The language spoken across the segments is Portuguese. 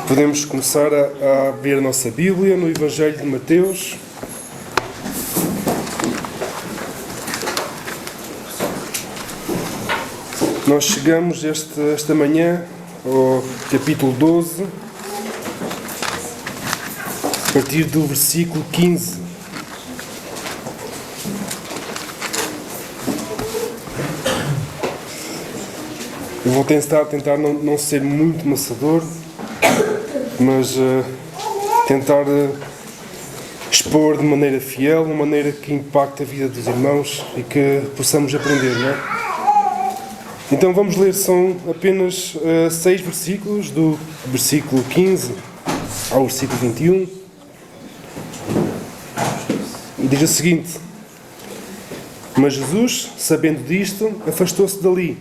Podemos começar a abrir a nossa Bíblia no Evangelho de Mateus. Nós chegamos esta manhã ao capítulo 12, a partir do versículo 15. Eu vou tentar não ser muito maçador, mas tentar expor de maneira fiel, de maneira que impacte a vida dos irmãos e que possamos aprender, não é? Então vamos ler, são apenas 6 versículos, do versículo 15 ao versículo 21. E diz o seguinte: Mas Jesus, sabendo disto, afastou-se dali.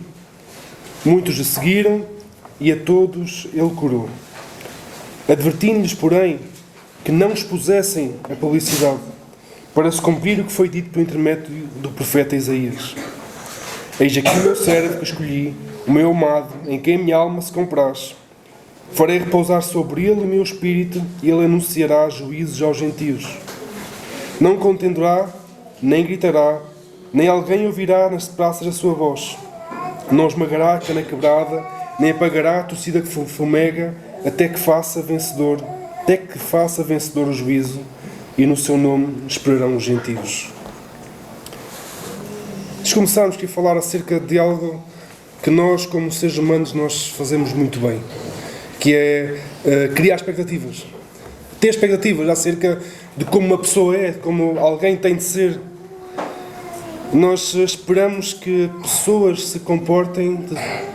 Muitos o seguiram e a todos ele curou. Advertindo-lhes, porém, que não expusessem a publicidade, para se cumprir o que foi dito por intermédio do profeta Isaías. Eis aqui o meu servo que escolhi, o meu amado, em quem a minha alma se compraz. Farei repousar sobre ele o meu espírito, e ele anunciará juízos aos gentios. Não contenderá, nem gritará, nem alguém ouvirá nas praças a sua voz. Não esmagará a cana quebrada, nem apagará a torcida que fumega, até que faça vencedor o juízo, e no seu nome esperarão os gentios. Antes de começarmos aqui a falar acerca de algo que nós, como seres humanos, nós fazemos muito bem, que é criar expectativas. Ter expectativas acerca de como uma pessoa é, de como alguém tem de ser. Nós esperamos que pessoas se comportem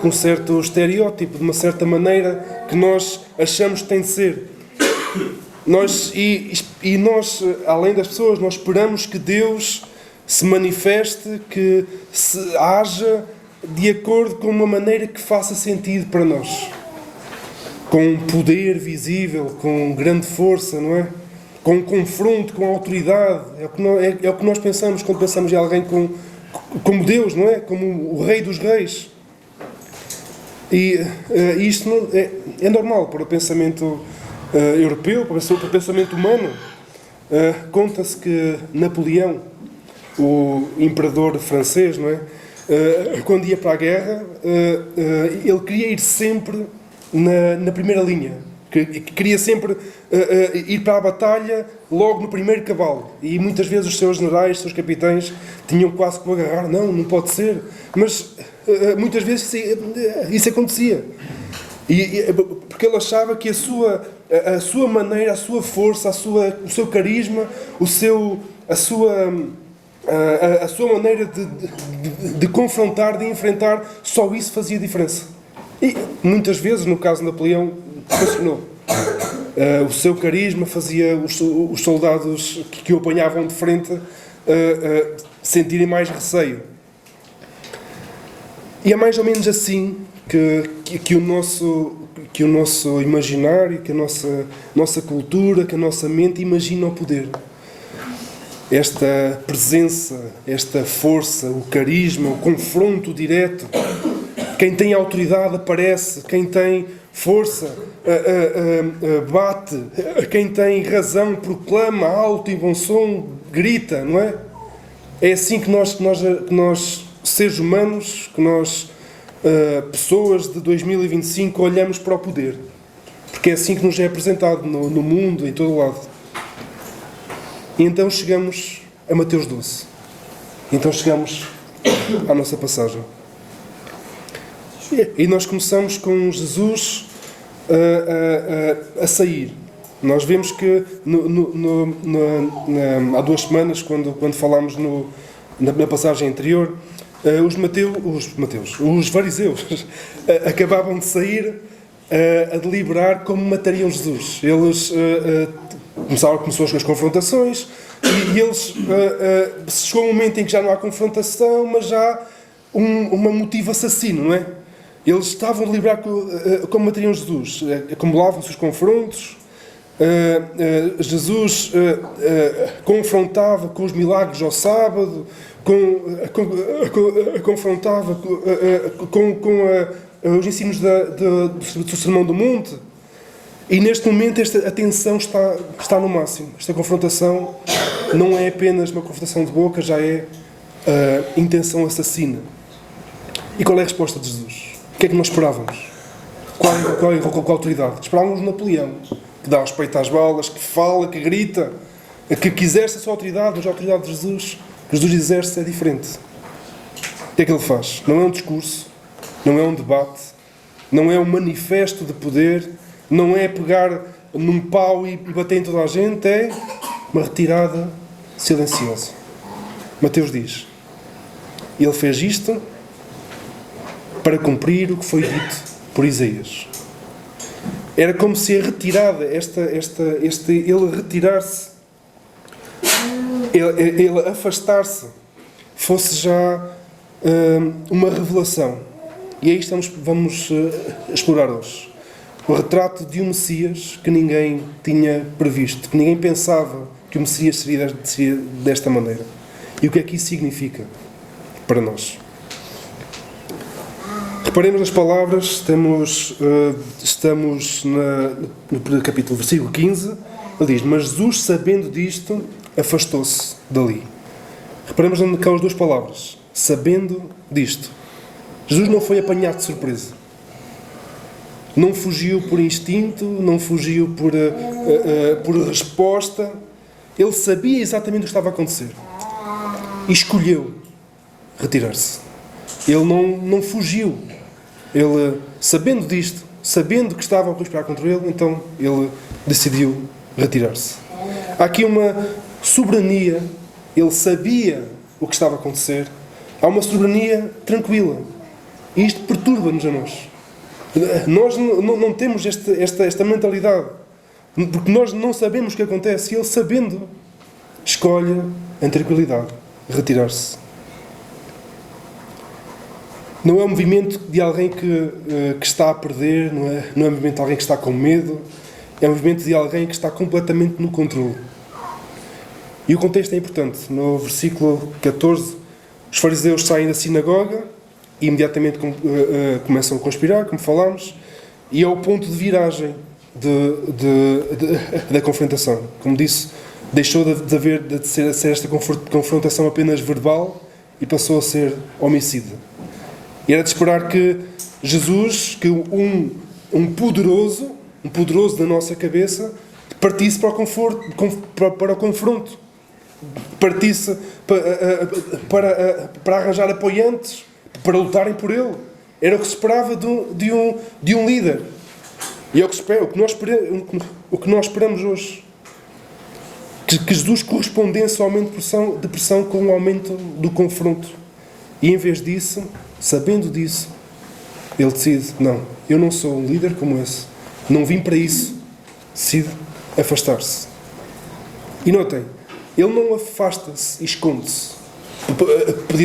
com um certo estereótipo, de uma certa maneira que nós achamos que tem de ser. Nós, além das pessoas, nós esperamos que Deus se manifeste, que se haja de acordo com uma maneira que faça sentido para nós. Com um poder visível, com grande força, não é? Com um confronto, com autoridade. É o que nós pensamos quando pensamos em alguém como Deus, não é? Como o Rei dos Reis. E isto não, é normal para o pensamento europeu, para o pensamento humano. Conta-se que Napoleão, o imperador francês, não é? Quando ia para a guerra, ele queria ir sempre na primeira linha. Queria sempre ir para a batalha logo no primeiro cavalo. E muitas vezes os seus generais, os seus capitães, tinham quase que o agarrar. Não pode ser. Mas muitas vezes isso acontecia. Porque ele achava que a sua maneira, a sua força, o seu carisma, a sua maneira de confrontar, de enfrentar, só isso fazia diferença. E muitas vezes, no caso de Napoleão, funcionou. O seu carisma fazia os soldados que o apanhavam de frente sentirem mais receio. E é mais ou menos assim que o nosso imaginário, que a nossa cultura, que a nossa mente imagina o poder. Esta presença, esta força, o carisma, o confronto direto. Quem tem autoridade aparece, quem tem força bate, quem tem razão proclama alto e bom som, grita, não é? É assim que nós seres humanos, que nós, pessoas de 2025, olhamos para o poder. Porque é assim que nos é apresentado no mundo, em todo o lado. E então chegamos a Mateus 12. Então chegamos à nossa passagem. E nós começamos com Jesus a sair. Nós vemos que há 2 semanas, quando falámos na passagem anterior, os fariseus acabavam de sair a deliberar como matariam Jesus. Eles começou as confrontações e eles chegou um momento em que já não há confrontação, mas já há uma motivo assassino, não é? Eles estavam a deliberar como matariam Jesus. Acumulavam-se os confrontos. Jesus confrontava com os milagres ao sábado, confrontava com os ensinos do Sermão do Monte. E neste momento a tensão está no máximo. Esta confrontação não é apenas uma confrontação de boca, já é intenção assassina. E qual é a resposta de Jesus? O que é que nós esperávamos? Qual é a autoridade? Esperávamos Napoleão, que dá respeito às balas, que fala, que grita, que exerce a sua autoridade, mas a autoridade de Jesus, que Jesus exerce, é diferente. O que é que ele faz? Não é um discurso, não é um debate, não é um manifesto de poder, não é pegar num pau e bater em toda a gente, é uma retirada silenciosa. Mateus diz, ele fez isto para cumprir o que foi dito por Isaías. Era como se a retirada, ele retirar-se, ele afastar-se, fosse já uma revelação. E é isto que vamos explorar hoje. O retrato de um Messias que ninguém tinha previsto, que ninguém pensava que o Messias seria desta maneira. E o que é que isso significa para nós? Reparemos nas palavras, estamos no capítulo, versículo 15, ele diz, mas Jesus, sabendo disto, afastou-se dali. Reparemos naquelas duas palavras, sabendo disto. Jesus não foi apanhado de surpresa. Não fugiu por instinto, não fugiu por resposta. Ele sabia exatamente o que estava a acontecer. E escolheu retirar-se. Ele não fugiu. Ele, sabendo disto, sabendo que estava a conspirar contra ele, então ele decidiu retirar-se. Há aqui uma soberania. Ele sabia o que estava a acontecer. Há uma soberania tranquila. E isto perturba-nos a nós. Nós não temos esta mentalidade. Porque nós não sabemos o que acontece. E ele, sabendo, escolhe em tranquilidade retirar-se. Não é um movimento de alguém que está a perder, não é um movimento de alguém que está com medo, é um movimento de alguém que está completamente no controle. E o contexto é importante. No versículo 14, os fariseus saem da sinagoga e imediatamente começam a conspirar, como falámos, e é o ponto de viragem da confrontação. Como disse, deixou de ser esta confrontação apenas verbal e passou a ser homicida. E era de esperar que Jesus, que um poderoso da nossa cabeça, partisse para o confronto, partisse para arranjar apoiantes, para lutarem por ele. Era o que se esperava de um líder. E é o que nós esperamos hoje. Que Jesus correspondesse ao aumento de pressão com o aumento do confronto. E em vez disso, sabendo disso, ele decide, não, eu não sou um líder como esse. Não vim para isso. Decide afastar-se. E notem, ele não afasta-se e esconde-se.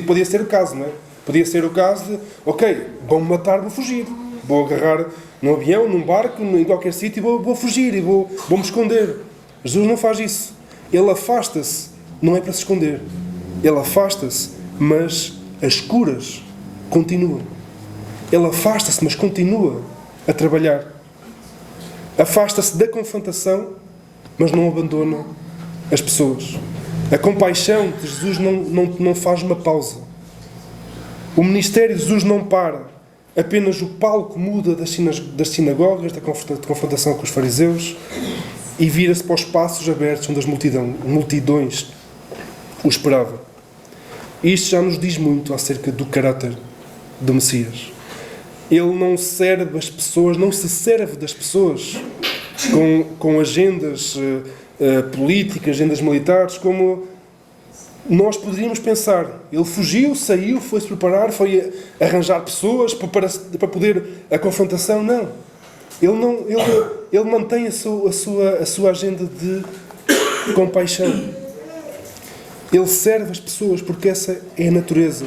Podia ser o caso, não é? Podia ser o caso de, ok, vão-me matar, vou fugir. Vou agarrar num avião, num barco, em qualquer sítio e vou fugir e vou-me esconder. Jesus não faz isso. Ele afasta-se, não é para se esconder. Ele afasta-se, mas as curas continuam. Ele afasta-se, mas continua a trabalhar. Afasta-se da confrontação, mas não abandona as pessoas. A compaixão de Jesus não faz uma pausa. O ministério de Jesus não para. Apenas o palco muda das sinagogas, da confrontação com os fariseus, e vira-se para os espaços abertos onde as multidões o esperavam. Isto já nos diz muito acerca do caráter do Messias. Ele não serve as pessoas, não se serve das pessoas com agendas políticas, agendas militares, como nós poderíamos pensar. Ele fugiu, saiu, foi-se preparar, foi arranjar pessoas para poder a confrontação. Não. Ele mantém a sua agenda de compaixão. Ele serve as pessoas porque essa é a natureza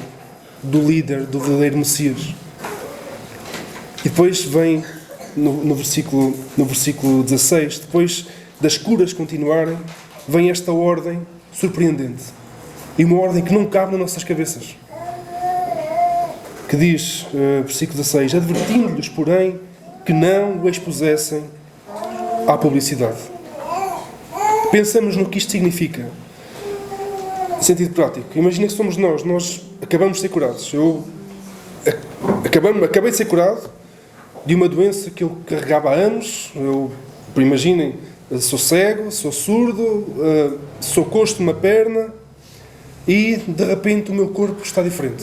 do líder, do verdadeiro Messias. E depois vem no versículo 16, depois das curas continuarem, vem esta ordem surpreendente. E uma ordem que não cabe nas nossas cabeças. Que diz, versículo 16, advertindo-lhes, porém, que não o expusessem à publicidade. Pensamos no que isto significa. Em sentido prático. Imagina que somos nós acabamos de ser curados. Acabei de ser curado de uma doença que eu carregava há anos. Imaginem, sou cego, sou surdo, sou coxo de uma perna e de repente o meu corpo está diferente.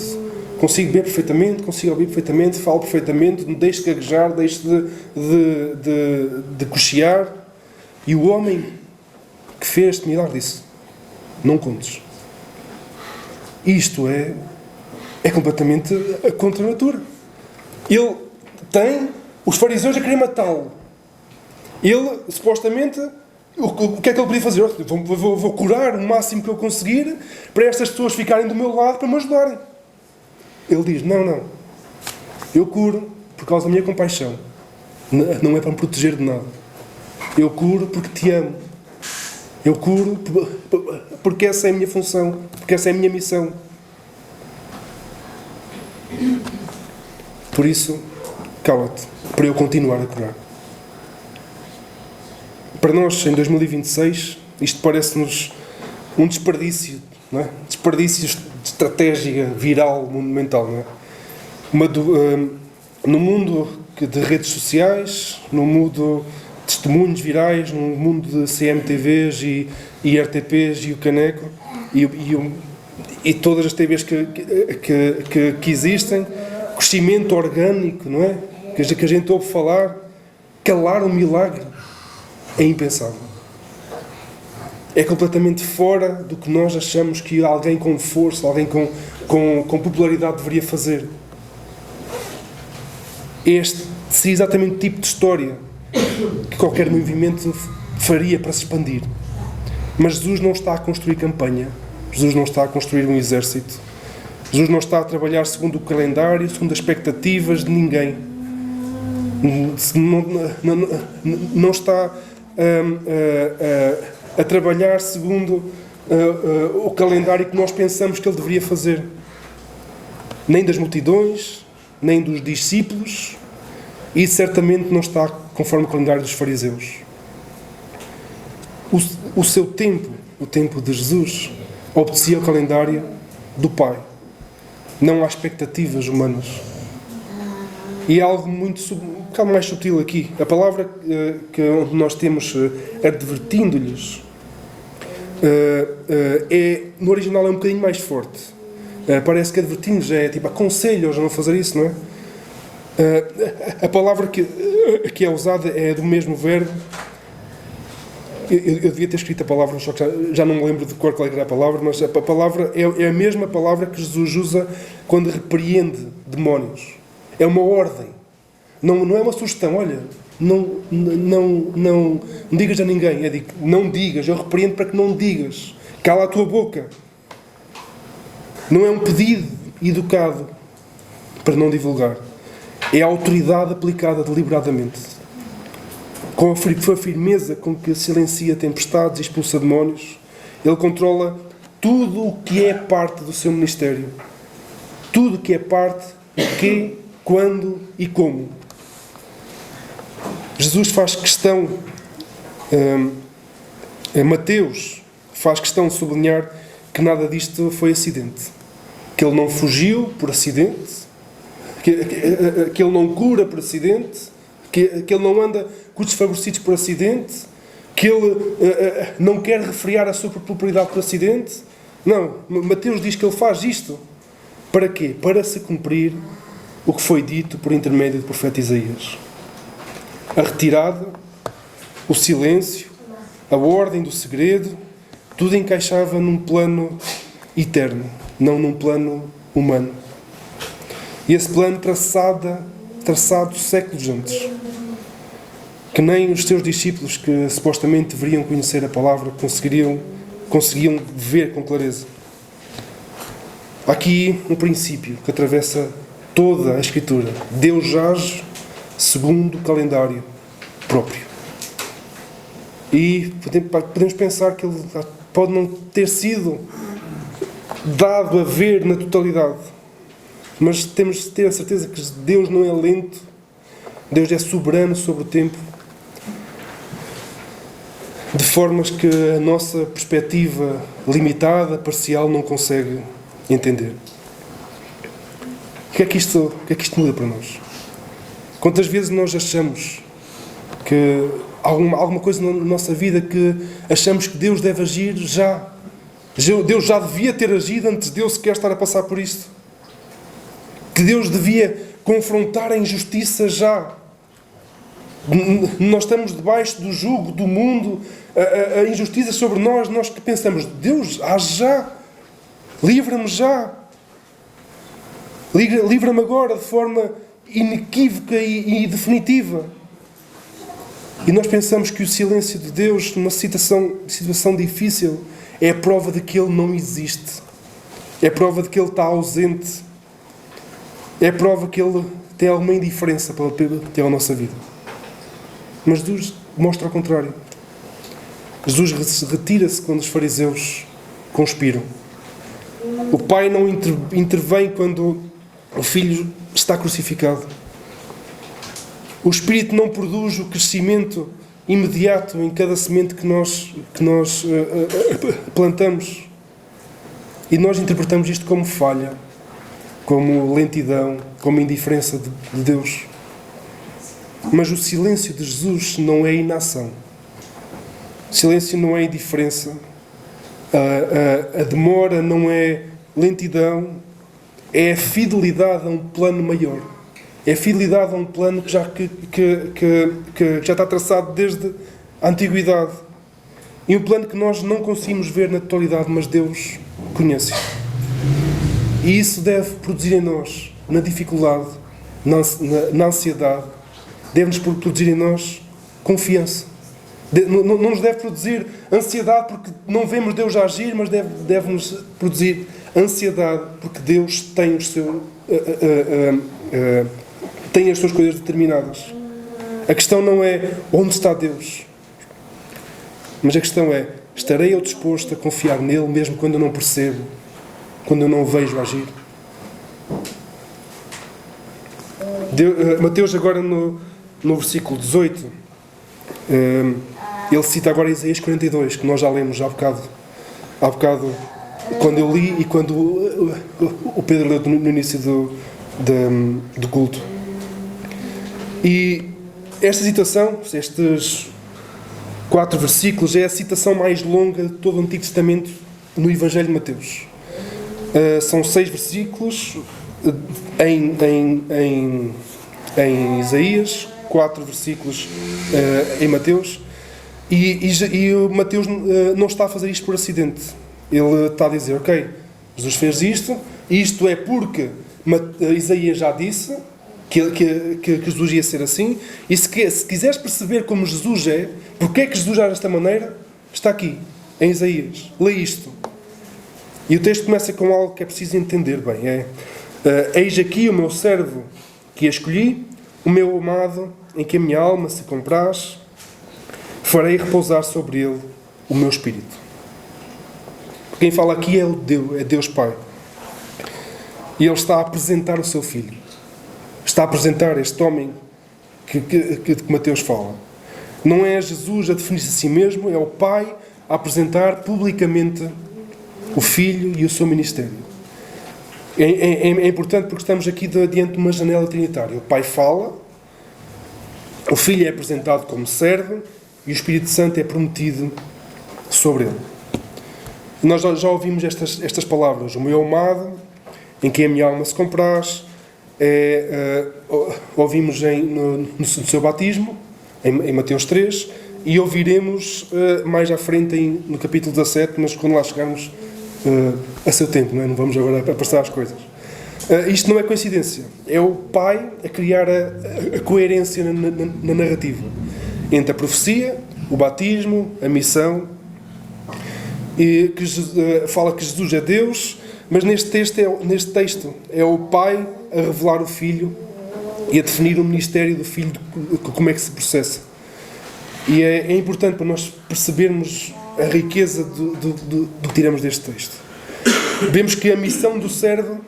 Consigo ver perfeitamente, consigo ouvir perfeitamente, falo perfeitamente, deixo de gaguejar, deixo de cochear. E o homem que fez este milagre disse: não contes. Isto é completamente contra a natura. Ele tem os fariseus a querer matá-lo. Ele, supostamente, o que é que ele podia fazer? Vou curar o máximo que eu conseguir para estas pessoas ficarem do meu lado para me ajudarem. Ele diz: não. Eu curo por causa da minha compaixão. Não é para me proteger de nada. Eu curo porque te amo. Eu curo porque essa é a minha função, porque essa é a minha missão. Por isso, cala-te, para eu continuar a curar. Para nós, em 2026, isto parece-nos um desperdício, não é? Desperdício de estratégia viral, monumental, não é? No mundo de redes sociais, no mundo de testemunhos virais, no mundo de CMTVs e RTPs e o Caneco e todas as TVs que existem, crescimento orgânico, não é? Que a gente ouve falar, calar um milagre é impensável. É completamente fora do que nós achamos que alguém com força, alguém com popularidade deveria fazer. Este seria exatamente o tipo de história que qualquer movimento faria para se expandir. Mas Jesus não está a construir campanha. Jesus não está a construir um exército. Jesus não está a trabalhar segundo o calendário, segundo as expectativas de ninguém. Não está a trabalhar segundo o calendário que nós pensamos que ele deveria fazer. Nem das multidões, nem dos discípulos, e certamente não está conforme o calendário dos fariseus. O seu tempo, o tempo de Jesus, obedecia ao calendário do Pai, não às expectativas humanas. E é algo um bocado mais sutil aqui. A palavra onde nós temos advertindo-lhes no original é um bocadinho mais forte. Parece que advertindo-lhes é tipo aconselho-os a não fazer isso, não é? A palavra que é usada é do mesmo verbo. Eu devia ter escrito a palavra, só que já não me lembro de qual era a palavra, mas a palavra é a mesma palavra que Jesus usa quando repreende demónios. É uma ordem. Não é uma sugestão. Olha, não digas a ninguém. Eu digo, não digas. Eu repreendo para que não digas. Cala a tua boca. Não é um pedido educado para não divulgar. É a autoridade aplicada deliberadamente. Com a firmeza com que silencia tempestades e expulsa demónios, ele controla tudo o que é parte do seu ministério. Tudo o que é parte, o quê, quando e como. Jesus faz questão, Mateus faz questão de sublinhar que nada disto foi acidente. Que ele não fugiu por acidente, que ele não cura por acidente, que ele não anda com os desfavorecidos por acidente, que ele não quer refriar a sua popularidade por acidente. Não, Mateus diz que ele faz isto. Para quê? Para se cumprir o que foi dito por intermédio do profeta Isaías. A retirada, o silêncio, a ordem do segredo, tudo encaixava num plano eterno, não num plano humano. E esse plano traçado séculos antes, que nem os seus discípulos, que supostamente deveriam conhecer a palavra, conseguiam ver com clareza. Há aqui um princípio que atravessa toda a Escritura. Deus age segundo o calendário próprio. E podemos pensar que ele pode não ter sido dado a ver na totalidade. Mas temos de ter a certeza que Deus não é lento. Deus é soberano sobre o tempo. de formas que a nossa perspectiva limitada, parcial, não consegue entender. O que é que isto muda para nós? Quantas vezes nós achamos que alguma coisa na nossa vida que achamos que Deus deve agir já? Deus já devia ter agido antes de eu sequer estar a passar por isto. Que Deus devia confrontar a injustiça já. Nós estamos debaixo do jugo do mundo, a injustiça sobre nós que pensamos, Deus, age já, livra-me já, livra-me agora de forma inequívoca e definitiva. E nós pensamos que o silêncio de Deus numa situação difícil é a prova de que Ele não existe, é a prova de que Ele está ausente, é a prova que Ele tem alguma indiferença pela nossa vida. Mas Jesus mostra ao contrário. Jesus retira-se quando os fariseus conspiram. O Pai não intervém quando o Filho está crucificado. O Espírito não produz o crescimento imediato em cada semente que nós plantamos. E nós interpretamos isto como falha, como lentidão, como indiferença de Deus. Mas o silêncio de Jesus não é inação. O silêncio não é indiferença. A demora não é lentidão. É a fidelidade a um plano maior. É a fidelidade a um plano que já está traçado desde a antiguidade. E um plano que nós não conseguimos ver na totalidade, mas Deus conhece. E isso deve produzir em nós, na dificuldade, na ansiedade, deve-nos produzir em nós confiança. Não nos deve produzir ansiedade porque não vemos Deus agir, mas deve-nos produzir ansiedade porque Deus tem tem as suas coisas determinadas. A questão não é onde está Deus, mas a questão é, estarei eu disposto a confiar nele mesmo quando eu não percebo, quando eu não o vejo agir? Mateus agora no versículo 18, ele cita agora Isaías 42, que nós já lemos há bocado quando eu li e quando o Pedro leu no início do culto. E esta citação, estes 4 versículos, é a citação mais longa de todo o Antigo Testamento no Evangelho de Mateus. São 6 versículos em Isaías, 4 versículos em Mateus, e o Mateus não está a fazer isto por acidente. Ele está a dizer, ok, Jesus fez isto é porque Isaías já disse que Jesus ia ser assim, e se quiseres perceber como Jesus é, porque é que Jesus age desta maneira, está aqui, em Isaías, lê isto. E o texto começa com algo que é preciso entender bem, eis aqui o meu servo que escolhi, o meu amado, em que a minha alma se compraz, farei repousar sobre ele o meu Espírito. Quem fala aqui é Deus Pai. E Ele está a apresentar o seu Filho. Está a apresentar este homem que Mateus fala. Não é Jesus a definir-se a si mesmo, é o Pai a apresentar publicamente o Filho e o seu ministério. É importante porque estamos aqui diante de uma janela trinitária. O Pai fala, o Filho é apresentado como servo e o Espírito Santo é prometido sobre ele. Nós já ouvimos estas palavras. O meu amado, em quem a minha alma se compraz, ouvimos no seu batismo, em Mateus 3, e ouviremos mais à frente no capítulo 17, mas quando lá chegarmos a seu tempo, não vamos agora passar as coisas. Isto não é coincidência. É o Pai a criar a coerência na narrativa entre a profecia, o batismo, a missão, e que fala que Jesus é Deus, mas neste texto é o Pai a revelar o Filho e a definir o ministério do Filho, como é que se processa. E é importante para nós percebermos a riqueza do que tiramos deste texto. Vemos que a missão do servo,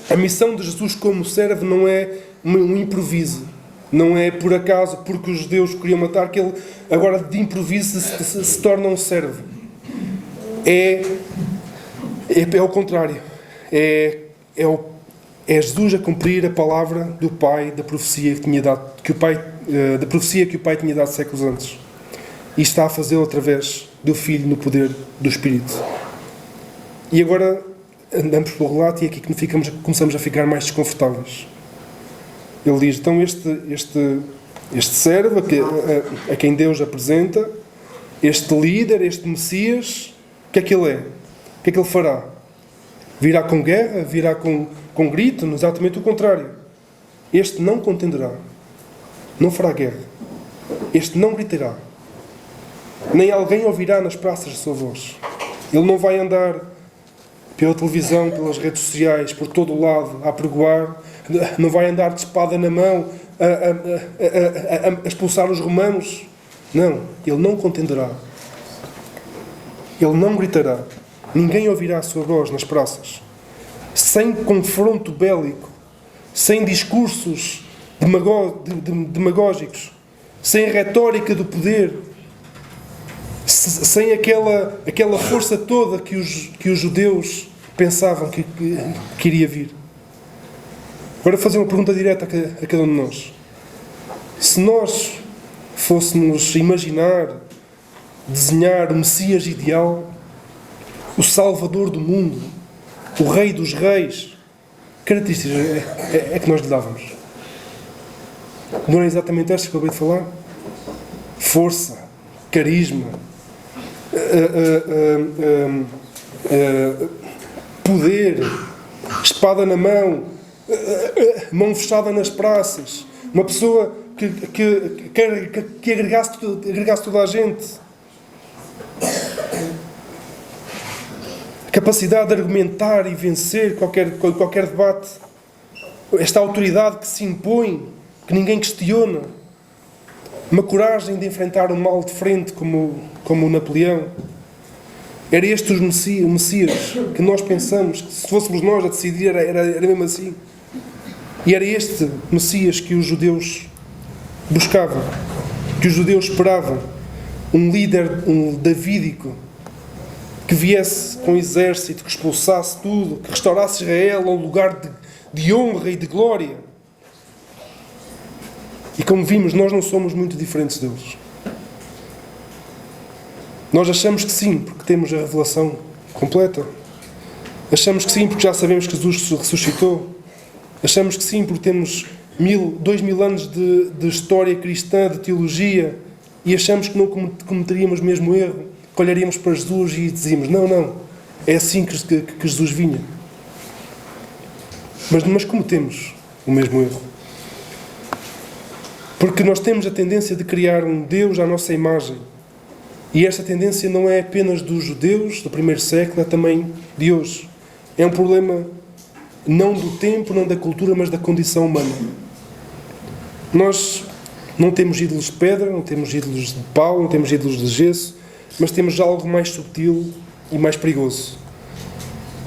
a missão de Jesus como servo não é um improviso. Não é por acaso, porque os judeus queriam matar, que ele agora de improviso se torna um servo. É o contrário. É Jesus a cumprir a palavra do Pai, da profecia que tinha dado, da profecia que o Pai tinha dado séculos antes. E está a fazê-lo através do Filho no poder do Espírito. E agora andamos pelo relato e é aqui que começamos a ficar mais desconfortáveis. Ele diz, então este servo a quem Deus apresenta, este líder, este Messias, o que é que ele é? O que é que ele fará? Virá com guerra? Virá com grito? Exatamente o contrário. Este não contenderá. Não fará guerra. Este não gritará. Nem alguém ouvirá nas praças a sua voz. Ele não vai andar pela televisão, pelas redes sociais, por todo o lado, a apregoar. Não vai andar de espada na mão a expulsar os romanos. Não. Ele não contenderá. Ele não gritará. Ninguém ouvirá a sua voz nas praças. Sem confronto bélico, sem discursos demagógicos, sem retórica do poder, sem aquela força toda que os judeus pensavam que iria vir. Agora fazer uma pergunta direta a cada um de nós. Se nós fôssemos imaginar, desenhar o Messias ideal, o Salvador do mundo, o Rei dos Reis, que características é que nós lhe dávamos? Não é exatamente estas que eu acabei de falar? Força, carisma, poder, espada na mão, mão fechada nas praças, uma pessoa que agregasse toda a gente, capacidade de argumentar e vencer qualquer debate, esta autoridade que se impõe, que ninguém questiona, uma coragem de enfrentar o mal de frente como o Napoleão. Era este o Messias que nós pensamos, que se fôssemos nós a decidir era mesmo assim. E era este Messias que os judeus buscavam, que os judeus esperavam, um líder davídico, que viesse com exército, que expulsasse tudo, que restaurasse Israel a um lugar de honra e de glória. E como vimos, nós não somos muito diferentes deles. Nós achamos que sim, porque temos a revelação completa. Achamos que sim, porque já sabemos que Jesus ressuscitou. Achamos que sim, porque temos 2000 anos de história cristã, de teologia, e achamos que não cometeríamos o mesmo erro, que olharíamos para Jesus e dizíamos, não, é assim que Jesus vinha. Mas cometemos o mesmo erro. Porque nós temos a tendência de criar um Deus à nossa imagem. E esta tendência não é apenas dos judeus do primeiro século, é também de hoje. É um problema não do tempo, não da cultura, mas da condição humana. Nós não temos ídolos de pedra, não temos ídolos de pau, não temos ídolos de gesso, mas temos algo mais subtil e mais perigoso,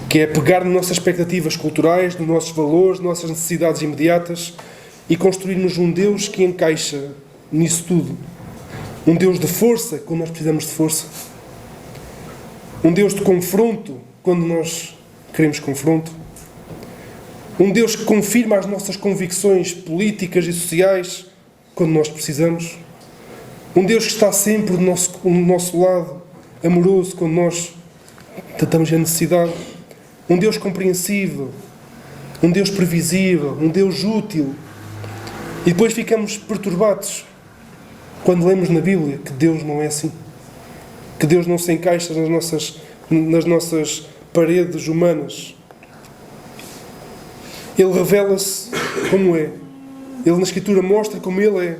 que é pegar nas nossas expectativas culturais, nos nossos valores, nas nossas necessidades imediatas e construirmos um Deus que encaixa nisso tudo. Um Deus de força, quando nós precisamos de força. Um Deus de confronto, quando nós queremos confronto. Um Deus que confirma as nossas convicções políticas e sociais, quando nós precisamos. Um Deus que está sempre do nosso lado, amoroso, quando nós estamos em necessidade. Um Deus compreensível. Um Deus previsível. Um Deus útil. E depois ficamos perturbados quando lemos na Bíblia que Deus não é assim. Que Deus não se encaixa nas nossas paredes humanas. Ele revela-se como é. Ele na Escritura mostra como Ele é.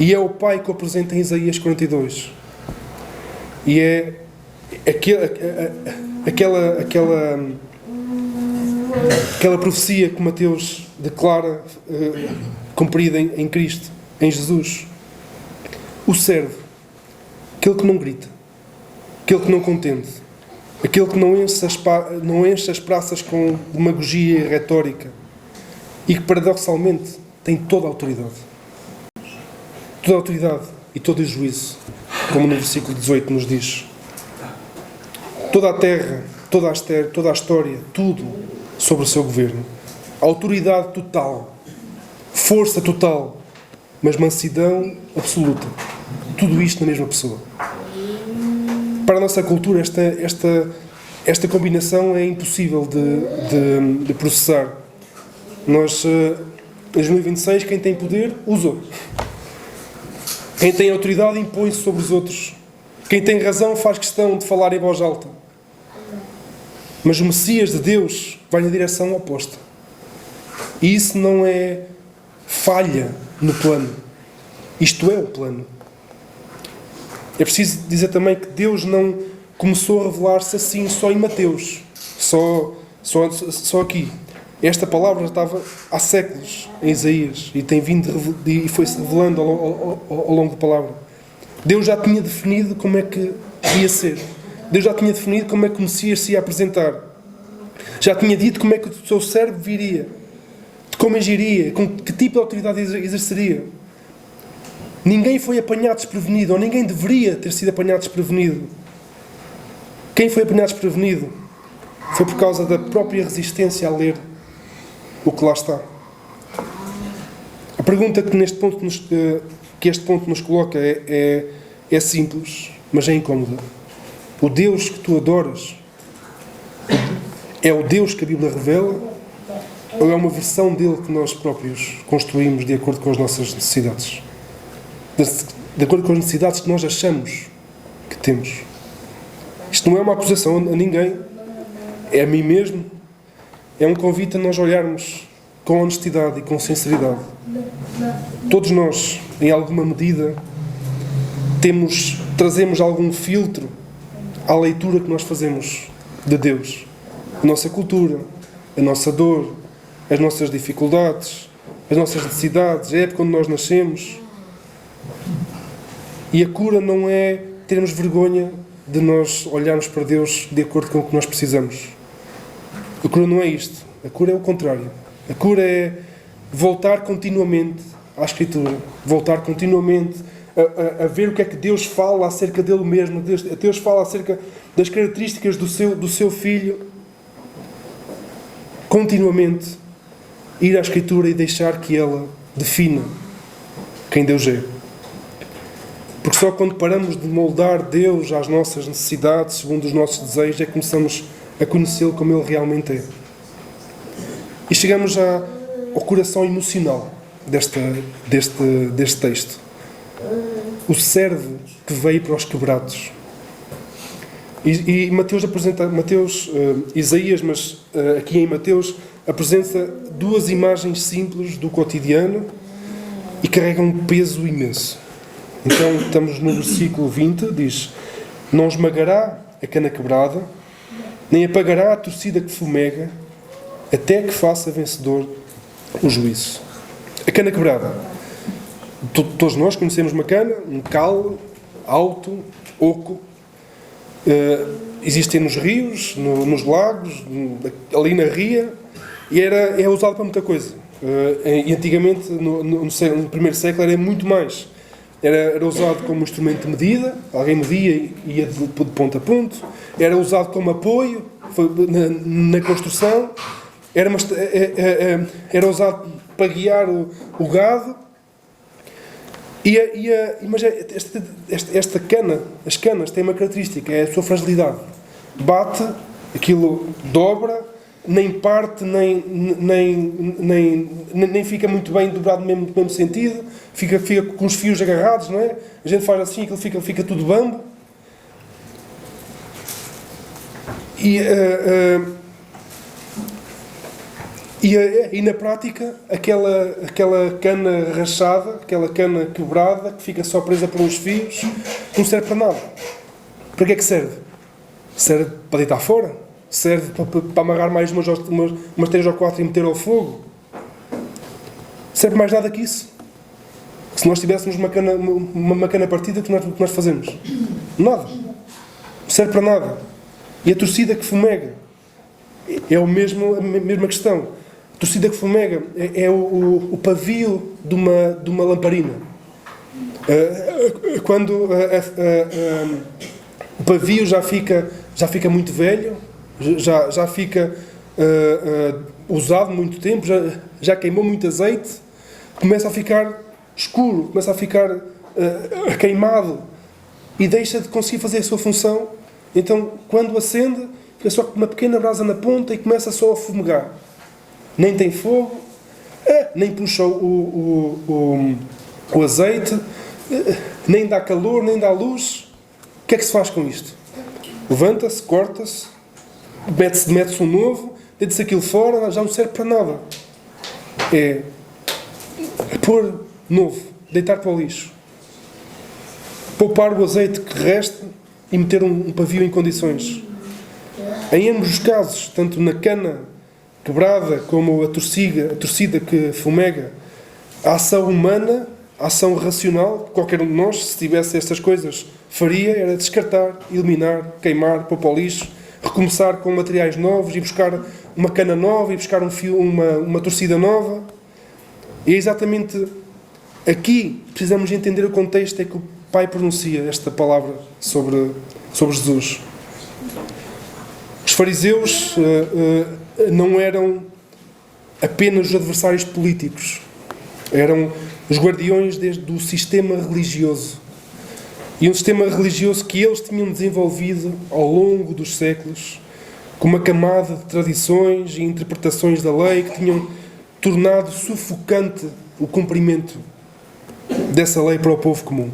E é o Pai que o apresenta em Isaías 42. E é aquela profecia que Mateus declara cumprida em Cristo, em Jesus. O servo, aquele que não grita, aquele que não contende, aquele que não enche as praças com demagogia e retórica e que paradoxalmente tem toda a autoridade. Toda a autoridade e todo o juízo, como no versículo 18 nos diz. Toda a terra, toda a história, tudo sobre o seu governo. Autoridade total, força total, mas mansidão absoluta. Tudo isto na mesma pessoa. Para a nossa cultura, esta combinação é impossível de processar. Nós, em 2026, quem tem poder, usa. Quem tem autoridade, impõe-se sobre os outros. Quem tem razão, faz questão de falar em voz alta. Mas o Messias de Deus vai na direção oposta. E isso não é falha no plano. Isto é o plano. É preciso dizer também que Deus não começou a revelar-se assim só em Mateus. Só aqui. Esta palavra já estava há séculos em Isaías e tem vindo e foi-se revelando ao longo da palavra. Deus já tinha definido como é que ia ser. Deus já tinha definido como é que o Messias se ia apresentar. Já tinha dito como é que o seu servo viria, de como agiria, com que tipo de autoridade exerceria. Ninguém foi apanhado desprevenido, ou ninguém deveria ter sido apanhado desprevenido. Quem foi apanhado desprevenido foi por causa da própria resistência a ler o que lá está. A pergunta que este ponto nos coloca é simples, mas é incómoda. O Deus que tu adoras é o Deus que a Bíblia revela ou é uma versão dele que nós próprios construímos de acordo com as nossas necessidades? De acordo com as necessidades que nós achamos que temos. Isto não é uma acusação a ninguém, é a mim mesmo. É um convite a nós olharmos com honestidade e com sinceridade. Todos nós, em alguma medida, trazemos algum filtro à leitura que nós fazemos de Deus. A nossa cultura, a nossa dor, as nossas dificuldades, as nossas necessidades, a época onde nós nascemos. E a cura não é termos vergonha de nós olharmos para Deus de acordo com o que nós precisamos. A cura não é isto. A cura é o contrário. A cura é voltar continuamente à Escritura. Voltar continuamente a ver o que é que Deus fala acerca dele mesmo. Deus fala acerca das características do seu Filho. Continuamente ir à Escritura e deixar que ela defina quem Deus é. Porque só quando paramos de moldar Deus às nossas necessidades, segundo os nossos desejos, é que começamos a conhecê-lo como Ele realmente é. E chegamos ao coração emocional deste texto. O servo que veio para os quebrados. E Mateus apresenta, Isaías, mas aqui em Mateus, apresenta duas imagens simples do cotidiano e carregam um peso imenso. Então, estamos no versículo 20, diz: não esmagará a cana quebrada, nem apagará a torcida que fumega, até que faça vencedor o juízo. A cana quebrada. Todos nós conhecemos uma cana, um caule, alto, oco. Existem nos rios, nos lagos, ali na ria, e é usado para muita coisa. E antigamente, no primeiro século, era muito mais. Era usado como instrumento de medida, alguém media e ia de ponto a ponto. Era usado como apoio na construção. Era usado para guiar o gado. Mas esta cana, as canas têm uma característica, é a sua fragilidade. Bate, aquilo dobra, nem parte, nem fica muito bem dobrado no mesmo sentido, fica com os fios agarrados, não é? A gente faz assim, aquilo fica tudo bambo. E na prática, aquela cana rachada, aquela cana quebrada, que fica só presa por uns fios, não serve para nada. Para que é que serve? Serve para deitar fora? Serve para amarrar mais umas 3 ou 4 e meter ao fogo? Serve mais nada que isso? Se nós tivéssemos uma cana partida, o que nós fazemos? Nada. Não serve para nada. E a torcida que fumega é a mesma questão. torcida que fumega é o pavio de uma lamparina. Quando o pavio já fica muito velho, já fica usado muito tempo, já queimou muito azeite, começa a ficar escuro, começa a ficar queimado e deixa de conseguir fazer a sua função. Então, quando acende, fica só com uma pequena brasa na ponta e começa só a fumegar. Nem tem fogo, nem puxa o azeite, nem dá calor, nem dá luz. O que é que se faz com isto? Levanta-se, corta-se, mete-se um novo, deita-se aquilo fora, já não serve para nada. É pôr novo, deitar para o lixo. Poupar o azeite que resta e meter um pavio em condições. Em ambos os casos, tanto na cana quebrada como a torcida que fumega, a ação humana, a ação racional, qualquer um de nós, se tivesse estas coisas, faria, era descartar, eliminar, queimar, pôr para o lixo, recomeçar com materiais novos, ir buscar uma cana nova, ir buscar uma torcida nova. E é exatamente aqui precisamos entender o contexto em que o Pai pronuncia esta palavra sobre Jesus. Os fariseus não eram apenas os adversários políticos, eram os guardiões do sistema religioso. E um sistema religioso que eles tinham desenvolvido ao longo dos séculos, com uma camada de tradições e interpretações da lei que tinham tornado sufocante o cumprimento dessa lei para o povo comum.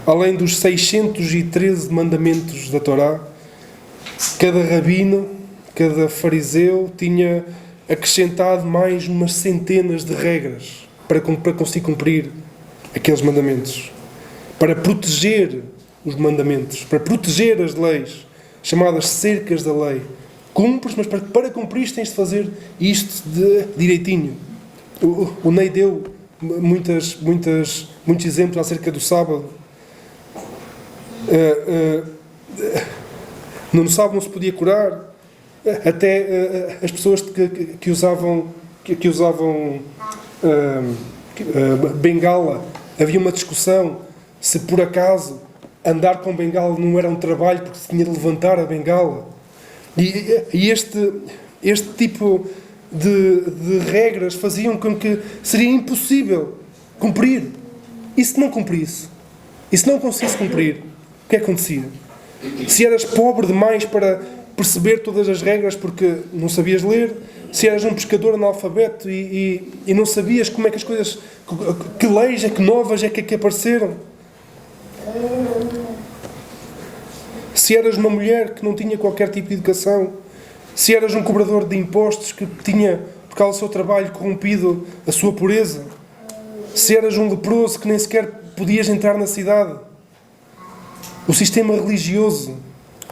Além dos 613 mandamentos da Torá, cada rabino, cada fariseu tinha acrescentado mais umas centenas de regras para conseguir cumprir aqueles mandamentos, para proteger os mandamentos, para proteger as leis, chamadas cercas da lei. Cumpres, mas para cumprir tens de fazer isto direitinho. O Ney deu muitos exemplos acerca do sábado. No sábado não se podia curar. Até as pessoas que usavam bengala, havia uma discussão se por acaso andar com bengala não era um trabalho porque se tinha de levantar a bengala. E este tipo de regras faziam com que seria impossível cumprir. E se não cumprisse? E se não conseguisse cumprir? O que acontecia? Se eras pobre demais para perceber todas as regras porque não sabias ler, se eras um pescador analfabeto e não sabias como é que as coisas, que leis, que novas é que apareceram, se eras uma mulher que não tinha qualquer tipo de educação, se eras um cobrador de impostos que tinha, por causa do seu trabalho, corrompido a sua pureza, se eras um leproso que nem sequer podias entrar na cidade, o sistema religioso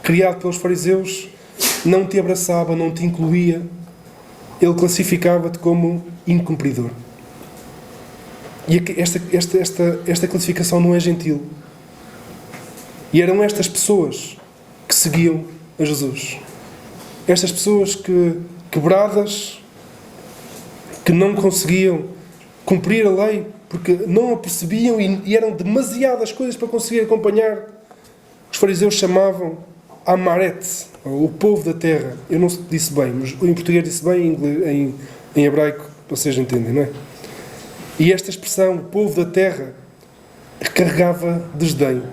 criado pelos fariseus não te abraçava, não te incluía, ele classificava-te como incumpridor. E esta classificação não é gentil. E eram estas pessoas que seguiam a Jesus. Estas pessoas quebradas, que não conseguiam cumprir a lei, porque não a percebiam e eram demasiadas coisas para conseguir acompanhar. Os fariseus chamavam Amaret, o povo da terra. Eu não disse bem, mas em português disse bem, em hebraico vocês entendem, não é? E esta expressão, o povo da terra, carregava desdém.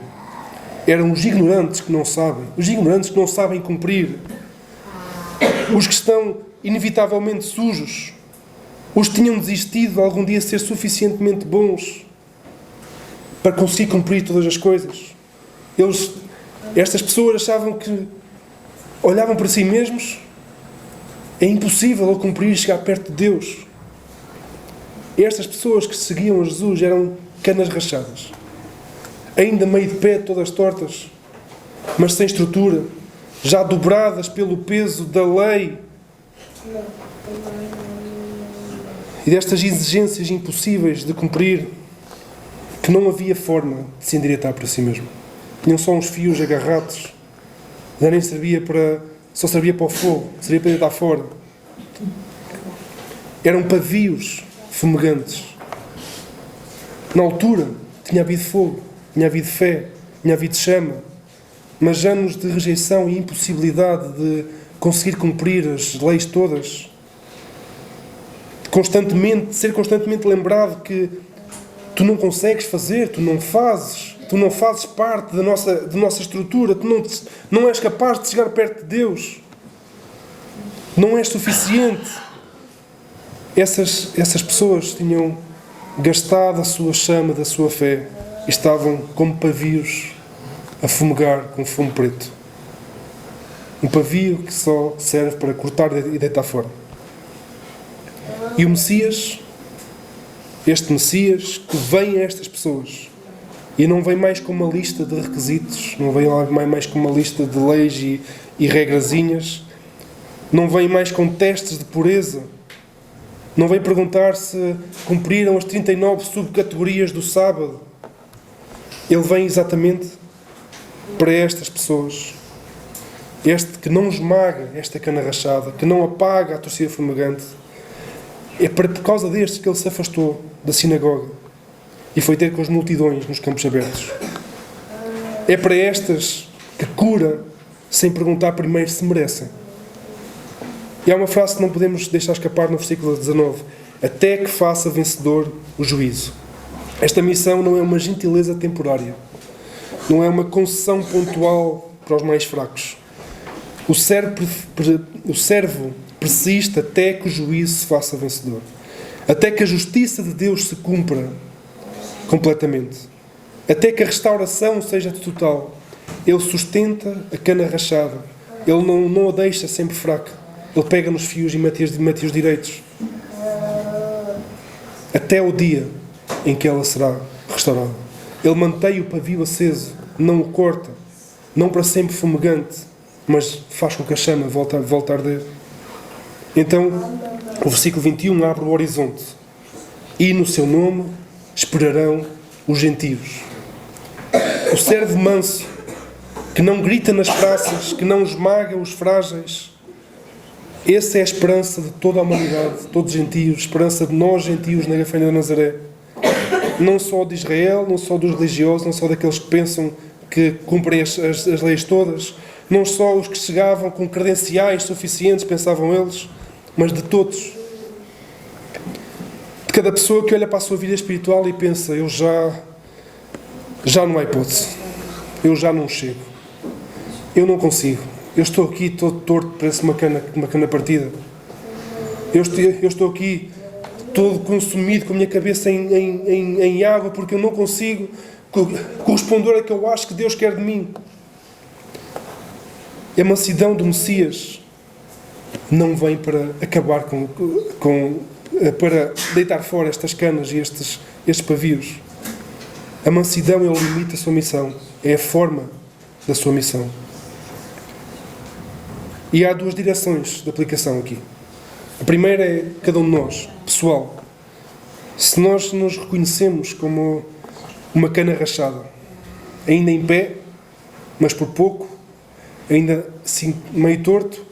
Eram os ignorantes que não sabem cumprir, os que estão inevitavelmente sujos, os que tinham desistido de algum dia ser suficientemente bons para conseguir cumprir todas as coisas. Estas pessoas achavam que olhavam para si mesmos, é impossível eu cumprir e chegar perto de Deus. Estas pessoas que seguiam a Jesus eram canas rachadas, ainda meio de pé, todas tortas, mas sem estrutura, já dobradas pelo peso da lei e destas exigências impossíveis de cumprir, que não havia forma de se endireitar para si mesmo. Tinham só uns fios agarrados, já nem servia só servia para o fogo, servia para deitar fora. Eram pavios fumegantes. Na altura, tinha havido fogo, tinha havido fé, tinha havido chama, mas anos de rejeição e impossibilidade de conseguir cumprir as leis todas, ser constantemente lembrado que tu não consegues fazer, tu não fazes parte da nossa estrutura, tu não és capaz de chegar perto de Deus, não és suficiente. Essas pessoas tinham gastado a sua chama da sua fé e estavam como pavios a fumegar com fumo preto. Um pavio que só serve para cortar e deitar fora. E o Messias, este Messias que vem a estas pessoas e não vem mais com uma lista de requisitos, não vem mais com uma lista de leis e regrazinhas, não vem mais com testes de pureza, não vem perguntar se cumpriram as 39 subcategorias do sábado. Ele vem exatamente para estas pessoas. Este que não esmaga esta cana rachada, que não apaga a torcida fumegante. É por causa destes que ele se afastou da sinagoga e foi ter com as multidões nos campos abertos. É para estas que cura sem perguntar primeiro se merecem. E há uma frase que não podemos deixar escapar no versículo 19. Até que faça vencedor o juízo. Esta missão não é uma gentileza temporária. Não é uma concessão pontual para os mais fracos. O servo persiste até que o juízo se faça vencedor. Até que a justiça de Deus se cumpra completamente. Até que a restauração seja total. Ele sustenta a cana rachada. Ele não a deixa sempre fraca. Ele pega nos fios e mete-os direitos. Até o dia em que ela será restaurada. Ele mantém o pavio aceso, não o corta, não para sempre fumegante, mas faz com que a chama volte a arder. Então, o versículo 21 abre o horizonte. E no seu nome esperarão os gentios. O servo manso, que não grita nas praças, que não esmaga os frágeis. Essa é a esperança de toda a humanidade, de todos os gentios, esperança de nós gentios na Gafanha de Nazaré. Não só de Israel, não só dos religiosos, não só daqueles que pensam que cumprem as leis todas, não só os que chegavam com credenciais suficientes, pensavam eles, mas de todos. De cada pessoa que olha para a sua vida espiritual e pensa, eu já não há hipótese, eu já não chego, eu não consigo. Eu estou aqui todo torto, parece uma cana partida. Eu estou aqui todo consumido com a minha cabeça em água porque eu não consigo corresponder ao que eu acho que Deus quer de mim. A mansidão do Messias não vem para acabar para deitar fora estas canas e estes pavios. A mansidão é o limite da sua missão. É a forma da sua missão. E há duas direções de aplicação aqui. A primeira é cada um de nós, pessoal. Se nós nos reconhecemos como uma cana rachada, ainda em pé, mas por pouco, ainda assim meio torto,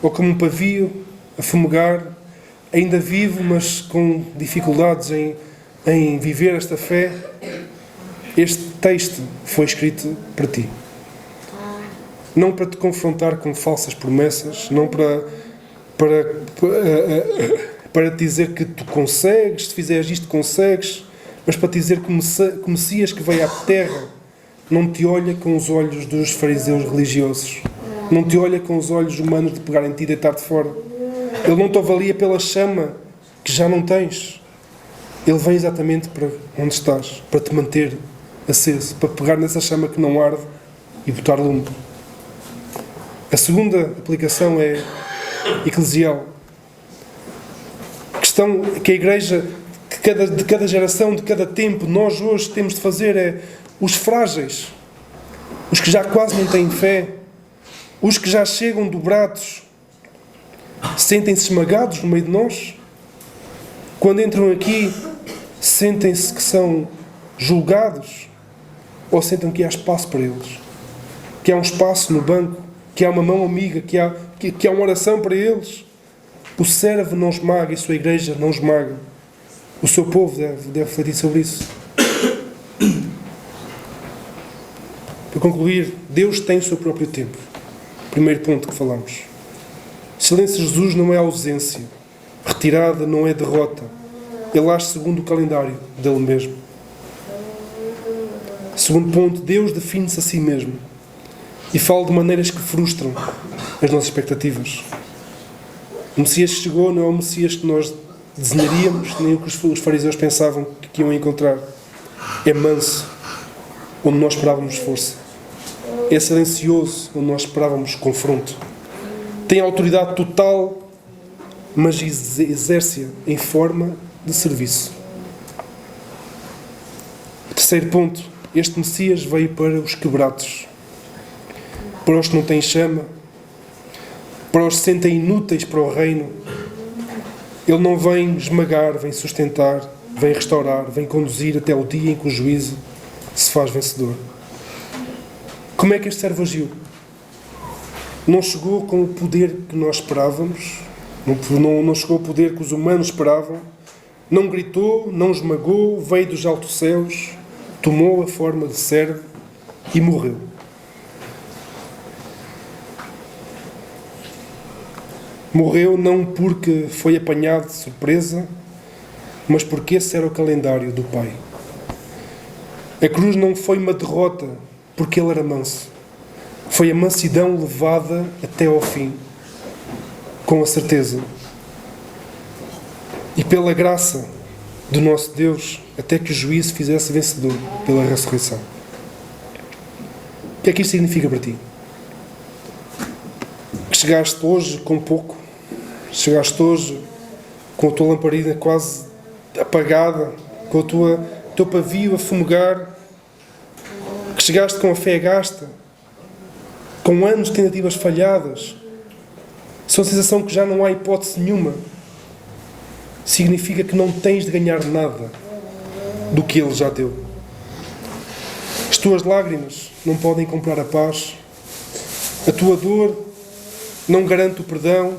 ou como um pavio a fumegar, ainda vivo, mas com dificuldades em viver esta fé, este texto foi escrito para ti. Não para te confrontar com falsas promessas, não para te dizer que tu consegues, se fizeres isto consegues, mas para te dizer que o Messias que veio à terra não te olha com os olhos dos fariseus religiosos, não te olha com os olhos humanos de pegar em ti e deitar-te fora. Ele não te avalia pela chama que já não tens. Ele vem exatamente para onde estás, para te manter aceso, para pegar nessa chama que não arde e botar lume. A segunda aplicação é eclesial. A questão que a Igreja, de cada geração, de cada tempo, nós hoje temos de fazer é os frágeis, os que já quase não têm fé, os que já chegam dobrados, sentem-se esmagados no meio de nós. Quando entram aqui, sentem-se que são julgados ou sentem que há espaço para eles, que há um espaço no banco, que há uma mão amiga, que há uma oração para eles. O servo não esmaga e a sua igreja não esmaga. O seu povo deve refletir sobre isso. Para concluir, Deus tem o seu próprio tempo. Primeiro ponto que falamos. Silêncio de Jesus não é ausência. Retirada não é derrota. Ele age segundo o calendário dele mesmo. Segundo ponto, Deus define-se a si mesmo. E fala de maneiras que frustram as nossas expectativas. O Messias que chegou não é o Messias que nós desenharíamos, nem o que os fariseus pensavam que iam encontrar. É manso, onde nós esperávamos força. É silencioso, onde nós esperávamos confronto. Tem autoridade total, mas exerce-a em forma de serviço. Terceiro ponto, este Messias veio para os quebrados, para os que não têm chama, para os que se sentem inúteis para o reino. Ele não vem esmagar, vem sustentar, vem restaurar, vem conduzir até o dia em que o juízo se faz vencedor. Como é que este servo agiu? Não chegou com o poder que nós esperávamos, não chegou ao poder que os humanos esperavam, não gritou, não esmagou, veio dos altos céus, tomou a forma de servo e morreu. Morreu não porque foi apanhado de surpresa, mas porque esse era o calendário do Pai. A cruz não foi uma derrota porque ele era manso. Foi a mansidão levada até ao fim, com a certeza. E pela graça do nosso Deus, até que o juízo fizesse vencedor pela ressurreição. O que é que isto significa para ti? Que chegaste hoje com pouco, chegaste hoje com a tua lamparina quase apagada, com o teu pavio a fumegar, que chegaste com a fé gasta, com anos de tentativas falhadas, só a sensação que já não há hipótese nenhuma, significa que não tens de ganhar nada do que Ele já deu. As tuas lágrimas não podem comprar a paz, a tua dor não garante o perdão,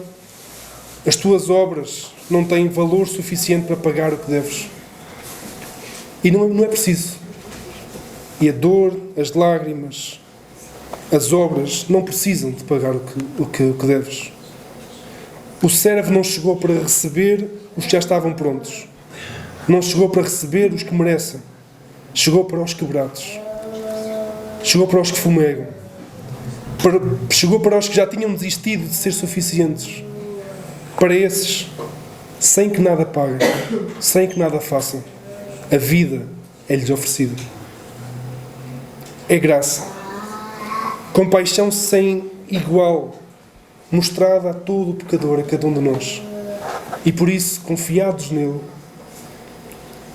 as tuas obras não têm valor suficiente para pagar o que deves. E não é preciso. E a dor, as lágrimas, as obras não precisam de pagar o que deves. O servo não chegou para receber os que já estavam prontos. Não chegou para receber os que merecem. Chegou para os quebrados. Chegou para os que fumegam. Chegou para os que já tinham desistido de ser suficientes. Para esses, sem que nada paguem, sem que nada façam, a vida é-lhes oferecida. É graça. Compaixão sem igual, mostrada a todo o pecador, a cada um de nós. E por isso, confiados nele,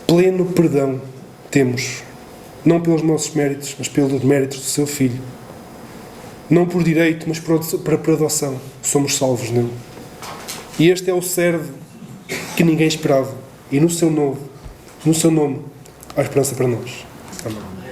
pleno perdão temos. Não pelos nossos méritos, mas pelos méritos do seu Filho. Não por direito, mas por adoção. Somos salvos nele. E este é o servo que ninguém esperava. E no seu nome, há esperança para nós. Amém.